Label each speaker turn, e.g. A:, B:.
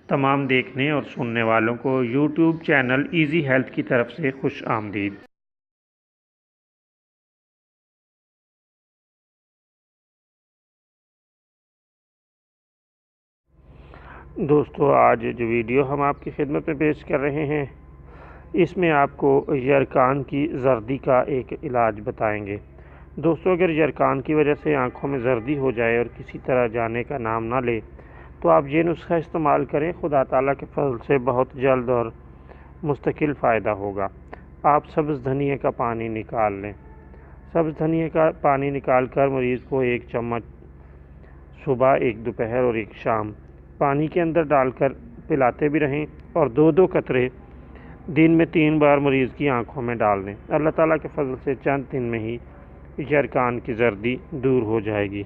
A: تمام دیکھنے اور سننے والوں کو یوٹیوب چینل ایزی ہیلتھ کی طرف سے خوش آمدید۔ دوستو، آج جو ویڈیو ہم آپ کی خدمت میں پیش کر رہے ہیں، اس میں آپ کو یرکان کی زردی کا ایک علاج بتائیں گے۔ دوستو، اگر یرکان کی وجہ سے آنکھوں میں زردی ہو جائے اور کسی طرح جانے کا نام نہ لے تو آپ یہ نسخہ استعمال کریں، خدا تعالیٰ کے فضل سے بہت جلد اور مستقل فائدہ ہوگا۔ آپ سبز دھنیے کا پانی نکال لیں۔ سبز دھنیے کا پانی نکال کر مریض کو 1 چمچ صبح، 1 دوپہر اور 1 شام پانی کے اندر ڈال کر پلاتے بھی رہیں، اور 2 قطرے دن میں 3 بار مریض کی آنکھوں میں ڈال دیں۔ اللہ تعالیٰ کے فضل سے چند دن میں ہی یرکان کی زردی دور ہو جائے گی۔